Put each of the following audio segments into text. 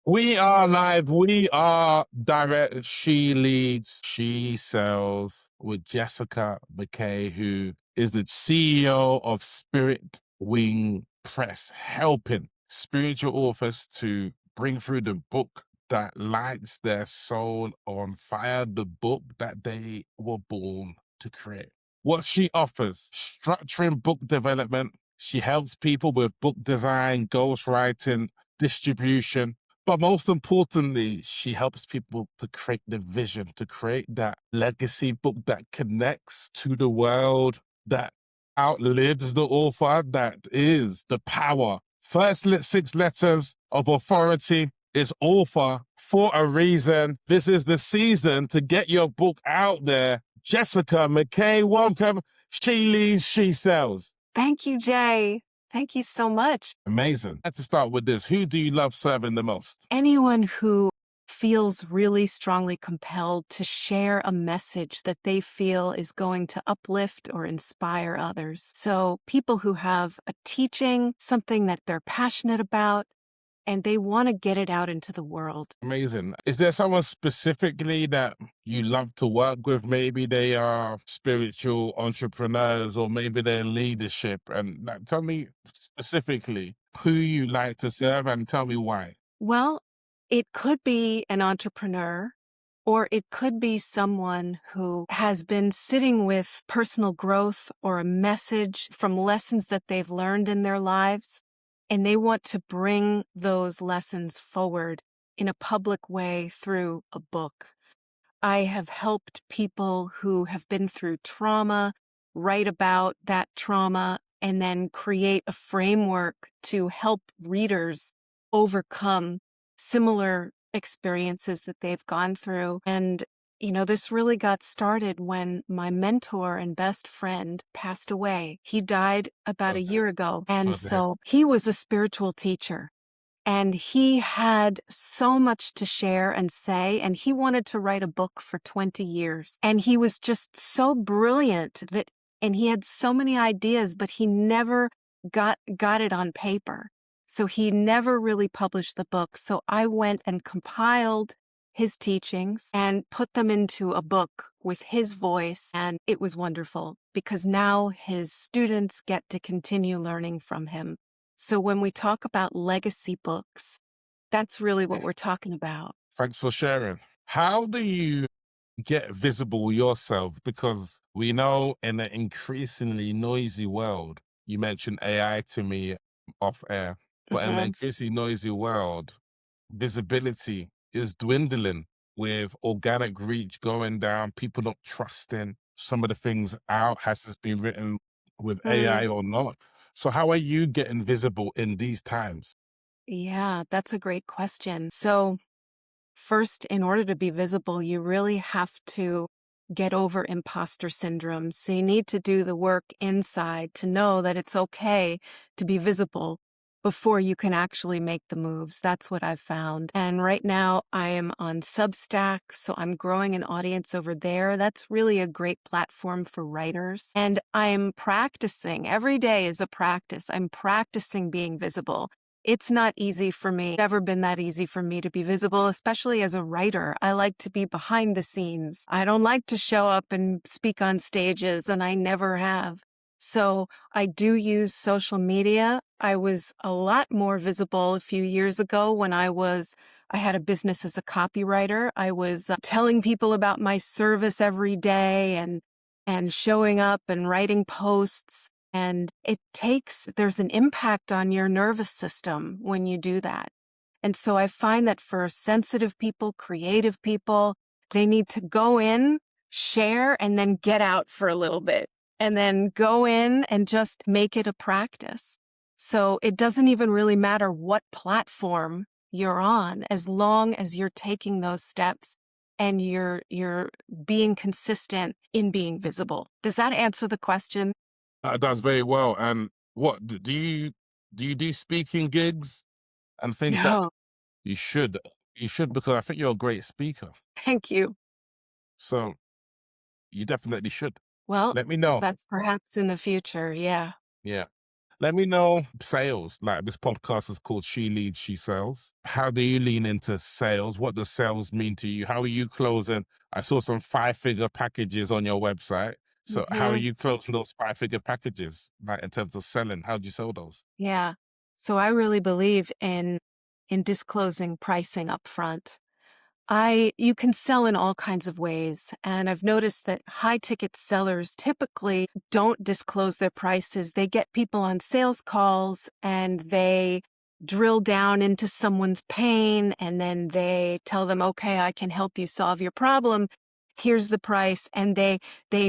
We are live. We are direct. She leads, she sells with Jessica McKay, who is the CEO of Spirit Wing Press, helping spiritual authors to bring through the book that lights their soul on fire, the book that they were born to create. What she offers, structuring book development. She helps people with book design, ghostwriting, distribution, but most importantly, she helps people to create the vision, to create that legacy book that connects to the world, that outlives the author, that is the power. First 6 letters of authority is author for a reason. This is the season to get your book out there. Jessica McKay, welcome. She leads, she sells. Thank you, Jay. Thank you so much. Amazing. Let's start with this. Who do you love serving the most? Anyone who feels really strongly compelled to share a message that they feel is going to uplift or inspire others. So people who have a teaching, something that they're passionate about, and they want to get it out into the world. Amazing. Is there someone specifically that you love to work with? Maybe they are spiritual entrepreneurs or maybe they're in leadership. And tell me specifically who you like to serve and tell me why. Well, it could be an entrepreneur, or it could be someone who has been sitting with personal growth or a message from lessons that they've learned in their lives, and they want to bring those lessons forward in a public way through a book. I have helped people who have been through trauma write about that trauma and then create a framework to help readers overcome similar experiences that they've gone through. And, this really got started when my mentor and best friend passed away. He died about a year ago. And so he was a spiritual teacher. And he had so much to share and say, and he wanted to write a book for 20 years. And he was just so brilliant and he had so many ideas, but he never got it on paper. So he never really published the book. So I went and compiled his teachings and put them into a book with his voice. And it was wonderful because now his students get to continue learning from him. So when we talk about legacy books, that's really what we're talking about. Thanks for sharing. How do you get visible yourself? Because we know in an increasingly noisy world, you mentioned AI to me off air, but in an increasingly noisy world, visibility is dwindling with organic reach going down, people not trusting some of the things out. Has this been written with AI or not? So how are you getting visible in these times? Yeah, that's a great question. So first, in order to be visible, you really have to get over imposter syndrome. So you need to do the work inside to know that it's okay to be visible before you can actually make the moves. That's what I've found. And right now I am on Substack, so I'm growing an audience over there. That's really a great platform for writers. And I'm practicing. Every day is a practice. I'm practicing being visible. It's not easy for me. It's never been that easy for me to be visible, especially as a writer. I like to be behind the scenes. I don't like to show up and speak on stages, and I never have. So I do use social media. I was a lot more visible a few years ago when I had a business as a copywriter. I was telling people about my service every day and showing up and writing posts. And there's an impact on your nervous system when you do that. And so I find that for sensitive people, creative people, they need to go in, share, and then get out for a little bit. And then go in and just make it a practice. So it doesn't even really matter what platform you're on, as long as you're taking those steps and you're being consistent in being visible. Does that answer the question? It does very well. And what do you do speaking gigs and things that No, you should because I think you're a great speaker. thank you. So you definitely should. Well, Let me know. that's perhaps in the future. Yeah. Yeah. Let me know sales. Like this podcast is called She Leads, She Sells. How do you lean into sales? What does sales mean to you? How are you closing? I saw some 5-figure packages on your website. So how are Mhm. you closing those 5-figure packages? Like in terms of selling, how do you sell those? Yeah. So I really believe in disclosing pricing up front. You can sell in all kinds of ways, and I've noticed that high ticket sellers typically don't disclose their prices. They get people on sales calls and they drill down into someone's pain, and then they tell them, "Okay, I can help you solve your problem. Here's the price." And they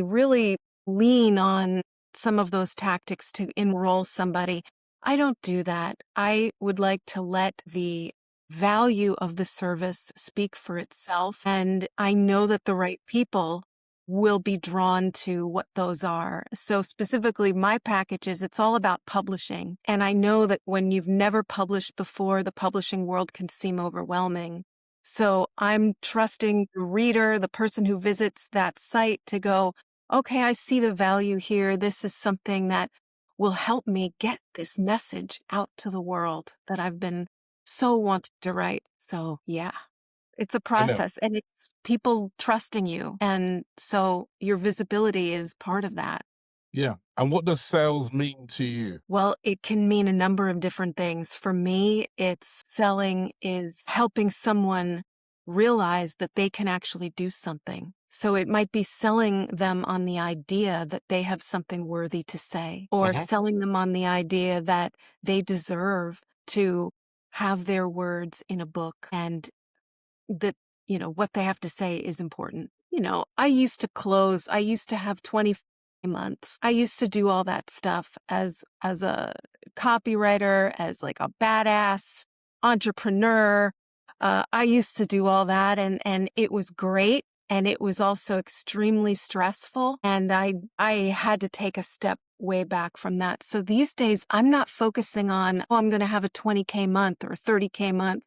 really lean on some of those tactics to enroll somebody. I don't do that. I would like to let the value of the service speak for itself. And I know that the right people will be drawn to what those are. So specifically my packages, it's all about publishing. And I know that when you've never published before, the publishing world can seem overwhelming. So I'm trusting the reader, the person who visits that site to go, okay, I see the value here. This is something that will help me get this message out to the world that I've been so wanted to write. So yeah, it's a I know. process and it's people trusting you. And so your visibility is part of that. Yeah. And what does sales mean to you? Well, it can mean a number of different things. For me, it's selling is helping someone realize that they can actually do something. So it might be selling them on the idea that they have something worthy to say, or Mhm. selling them on the idea that they deserve to have their words in a book and that, what they have to say is important. I used to have 20 months. I used to do all that stuff as a copywriter, as like a badass entrepreneur. I used to do all that and it was great. And it was also extremely stressful. And I had to take a step way back from that. So these days I'm not focusing on, oh, I'm going to have a 20K month or 30K month.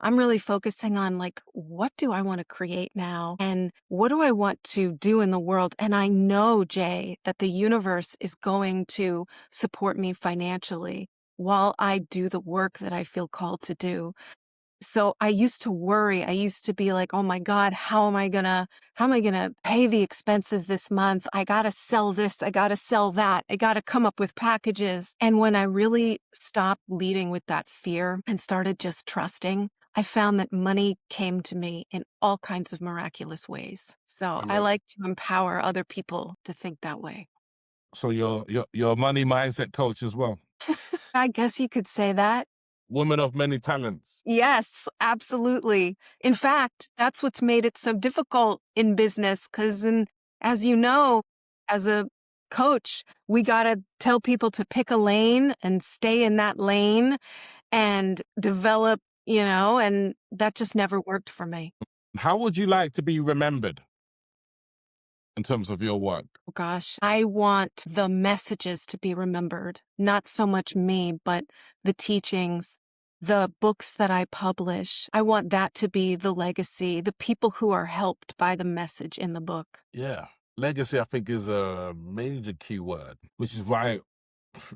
I'm really focusing on like, what do I want to create now? And what do I want to do in the world? And I know, Jay, that the universe is going to support me financially while I do the work that I feel called to do. So I used to worry. I used to be like, oh my God, how am I gonna pay the expenses this month? I gotta sell this. I gotta sell that. I gotta come up with packages. And when I really stopped leading with that fear and started just trusting, I found that money came to me in all kinds of miraculous ways. So I Amazing. like to empower other people to think that way. So you're a money mindset coach as well. I guess you could say that. Woman of many talents. Yes, absolutely. In fact, that's what's made it so difficult in business because, as you know, as a coach, we got to tell people to pick a lane and stay in that lane and develop, and that just never worked for me. How would you like to be remembered in terms of your work? Oh, gosh, I want the messages to be remembered, not so much me, but the teachings, the books that I publish. I want that to be the legacy, the people who are helped by the message in the book. Yeah. Legacy, I think, is a major key word, which is why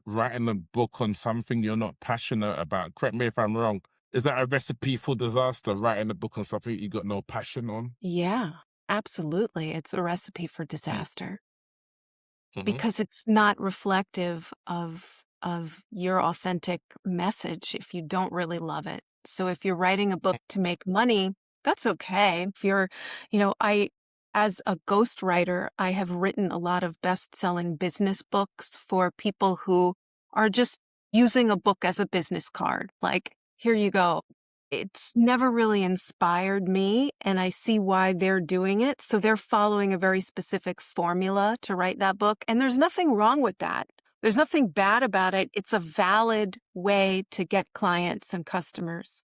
writing a book on something you're not passionate about, correct me if I'm wrong, is that a recipe for disaster, writing a book on something you got no passion on? Yeah, absolutely. It's a recipe for Mm. disaster Mhm. because it's not reflective of your authentic message if you don't really love it. So if you're writing a book to make money, that's okay. If you're, I as a ghostwriter, I have written a lot of best-selling business books for people who are just using a book as a business card. Like, here you go. It's never really inspired me, and I see why they're doing it. So they're following a very specific formula to write that book, and there's nothing wrong with that. There's nothing bad about it. It's a valid way to get clients and customers.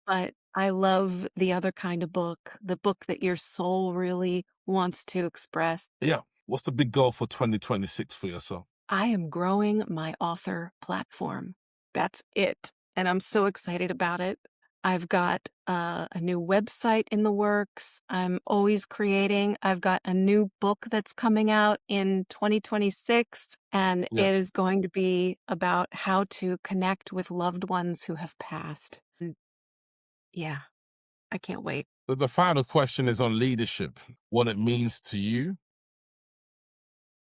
But I love the other kind of book, the book that your soul really wants to express. Yeah. What's the big goal for 2026 for yourself? I am growing my author platform. That's it. And I'm so excited about it. I've got a new website in the works. I'm always creating. I've got a new book that's coming out in 2026, and Yeah. it is going to be about how to connect with loved ones who have passed. And yeah, I can't wait. The final question is on leadership, what it means to you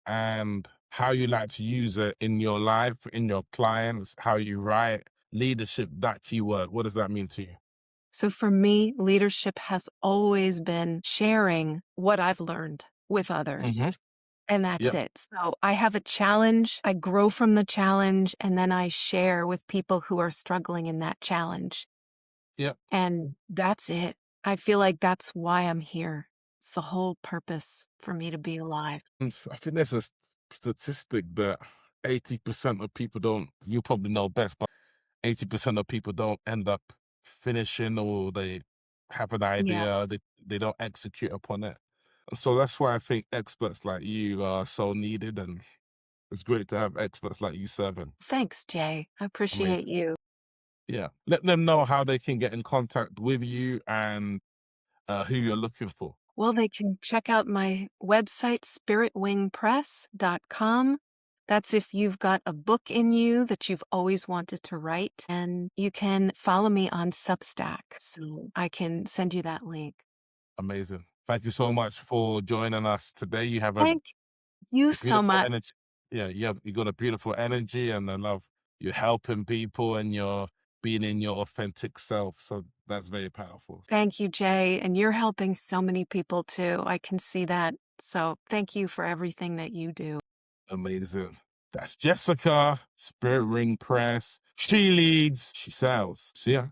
and how you like to use it in your life, in your clients, how you write leadership, that keyword. What does that mean to you? So for me, leadership has always been sharing what I've learned with others. Hmm. And that's Yep. it. So I have a challenge, I grow from the challenge, and then I share with people who are struggling in that challenge. Yep. And that's it. I feel like that's why I'm here. It's the whole purpose for me to be alive. And I think there's a statistic that 80% of people don't, you probably know best, but 80% of people don't end up finishing, or they have an Yeah. idea, they don't execute upon it. So that's why I think experts like you are so needed, and it's great to have experts like you serving. Thanks, Jay. I appreciate Amazing. you. Yeah. Let them know how they can get in contact with you and who you're looking for. Well, they can check out my website, spiritwingpress.com. That's if you've got a book in you that you've always wanted to write. And you can follow me on Substack, so I can send you that link. Amazing. Thank you so much for joining us today. You have a Thank you so beautiful much. energy. Yeah, you got a beautiful energy, and I love you helping people and you're being in your authentic self. So that's very powerful. Thank you, Jay. And you're helping so many people too. I can see that. So thank you for everything that you do. Amazing. That's Jessica, Spirit Ring Press. She leads, she sells. See ya.